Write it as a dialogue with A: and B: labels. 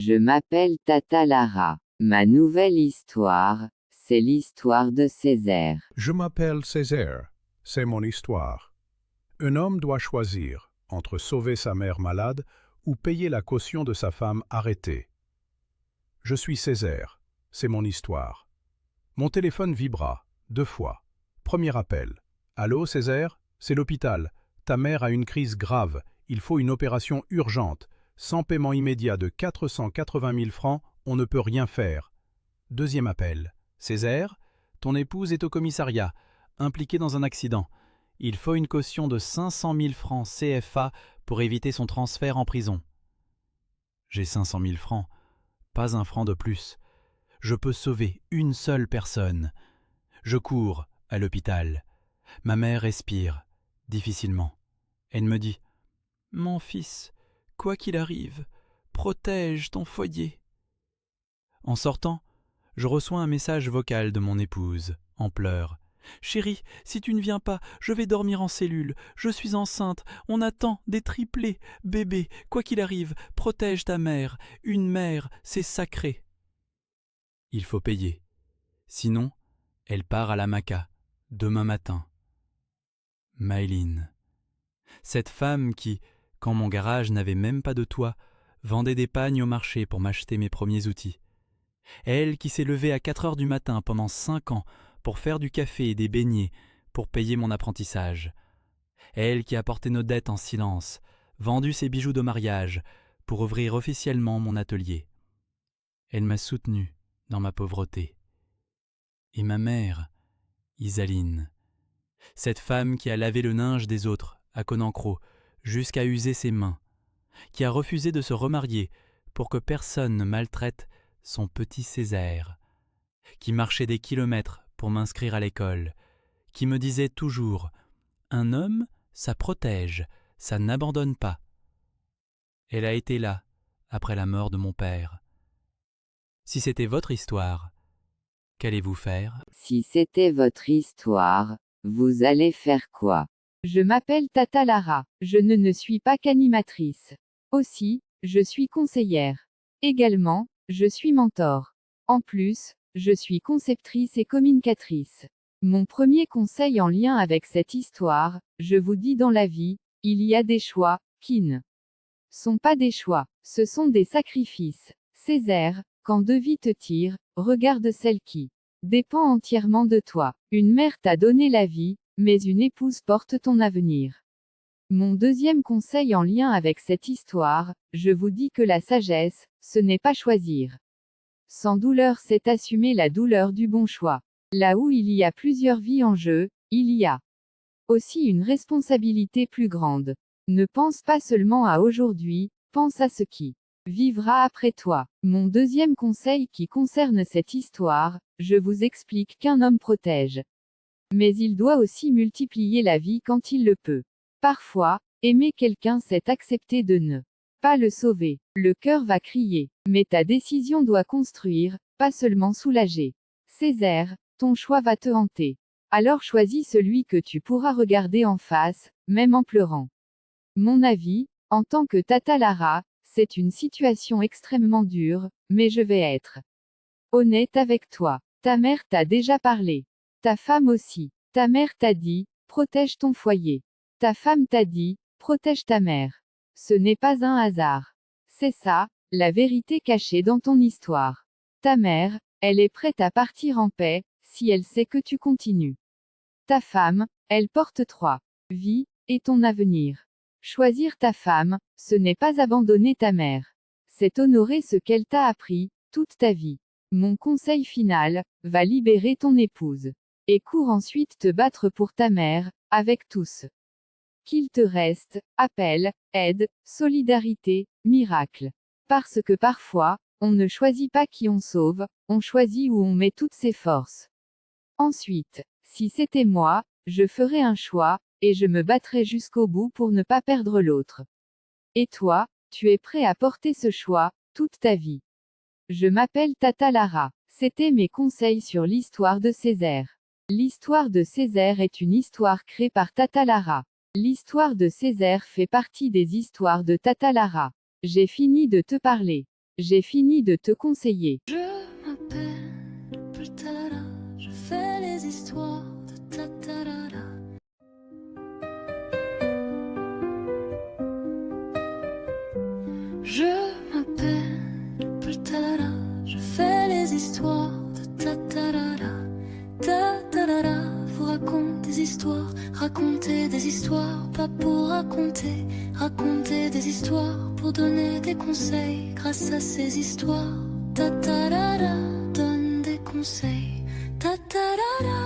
A: Je m'appelle Tata Lara. Ma nouvelle histoire, c'est l'histoire de Césaire.
B: Je m'appelle Césaire. C'est mon histoire. Un homme doit choisir entre sauver sa mère malade ou payer la caution de sa femme arrêtée. Je suis Césaire. C'est mon histoire. Mon téléphone vibra 2 fois. Premier appel. Allô, Césaire? C'est l'hôpital. Ta mère a une crise grave. Il faut une opération urgente. Sans paiement immédiat de 480 000 francs, on ne peut rien faire. Deuxième appel. Césaire, ton épouse est au commissariat, impliquée dans un accident. Il faut une caution de 500 000 francs CFA pour éviter son transfert en prison. J'ai 500 000 francs, pas un franc de plus. Je peux sauver une seule personne. Je cours à l'hôpital. Ma mère respire, difficilement. Elle me dit « Mon fils, quoi qu'il arrive, protège ton foyer. » En sortant, je reçois un message vocal de mon épouse, en pleurs. « Chérie, si tu ne viens pas, je vais dormir en cellule. Je suis enceinte, on attend des triplés. Bébé, quoi qu'il arrive, protège ta mère. Une mère, c'est sacré. » Il faut payer. Sinon, elle part à la Maca, demain matin. Maëline. Cette femme qui, quand mon garage n'avait même pas de toit, vendait des pagnes au marché pour m'acheter mes premiers outils. Elle qui s'est levée à 4 heures du matin pendant 5 ans pour faire du café et des beignets pour payer mon apprentissage. Elle qui a porté nos dettes en silence, vendu ses bijoux de mariage pour ouvrir officiellement mon atelier. Elle m'a soutenu dans ma pauvreté. Et ma mère, Isaline, cette femme qui a lavé le linge des autres à Conancro jusqu'à user ses mains, qui a refusé de se remarier pour que personne ne maltraite son petit Césaire, qui marchait des kilomètres pour m'inscrire à l'école, qui me disait toujours « Un homme, ça protège, ça n'abandonne pas ». Elle a été là, après la mort de mon père. Si c'était votre histoire, qu'allez-vous faire?
A: Si c'était votre histoire, vous allez faire quoi?
C: Je m'appelle Tata Lara. Je ne suis pas qu'animatrice. Aussi, je suis conseillère. Également, je suis mentor. En plus, je suis conceptrice et communicatrice. Mon premier conseil en lien avec cette histoire, je vous dis dans la vie, il y a des choix, qui ne sont pas des choix, ce sont des sacrifices. Césaire, quand deux vies te tirent, regarde celle qui dépend entièrement de toi. Une mère t'a donné la vie, mais une épouse porte ton avenir. Mon deuxième conseil en lien avec cette histoire, je vous dis que la sagesse, ce n'est pas choisir. Sans douleur, c'est assumer la douleur du bon choix. Là où il y a plusieurs vies en jeu, il y a aussi une responsabilité plus grande. Ne pense pas seulement à aujourd'hui, pense à ce qui vivra après toi. Mon deuxième conseil qui concerne cette histoire, je vous explique qu'un homme protège. Mais il doit aussi multiplier la vie quand il le peut. Parfois, aimer quelqu'un c'est accepter de ne pas le sauver. Le cœur va crier, mais ta décision doit construire, pas seulement soulager. Césaire, ton choix va te hanter. Alors choisis celui que tu pourras regarder en face, même en pleurant. Mon avis, en tant que Tata Lara, c'est une situation extrêmement dure, mais je vais être honnête avec toi. Ta mère t'a déjà parlé. Ta femme aussi. Ta mère t'a dit, protège ton foyer. Ta femme t'a dit, protège ta mère. Ce n'est pas un hasard. C'est ça, la vérité cachée dans ton histoire. Ta mère, elle est prête à partir en paix, si elle sait que tu continues. Ta femme, elle porte 3 vies, et ton avenir. Choisir ta femme, ce n'est pas abandonner ta mère. C'est honorer ce qu'elle t'a appris, toute ta vie. Mon conseil final, va libérer ton épouse. Et cours ensuite te battre pour ta mère, avec tous qu'il te reste, appel, aide, solidarité, miracle. Parce que parfois, on ne choisit pas qui on sauve, on choisit où on met toutes ses forces. Ensuite, si c'était moi, je ferais un choix, et je me battrais jusqu'au bout pour ne pas perdre l'autre. Et toi, tu es prêt à porter ce choix, toute ta vie. Je m'appelle Tata Lara. C'était mes conseils sur l'histoire de Césaire. L'histoire de Césaire est une histoire créée par Tata Lara. L'histoire de Césaire fait partie des histoires de Tata Lara. J'ai fini de te parler. J'ai fini de te conseiller.
D: Je m'appelle Talala, je fais les histoires de Tatalala. Je m'appelle Talala, je fais les histoires de Tatalala. Tatalala, vous raconte des histoires, raconter des histoires, pas pour raconter, raconter des histoires, pour donner des conseils, grâce à ces histoires. Tatalala, donne des conseils. Tatalala.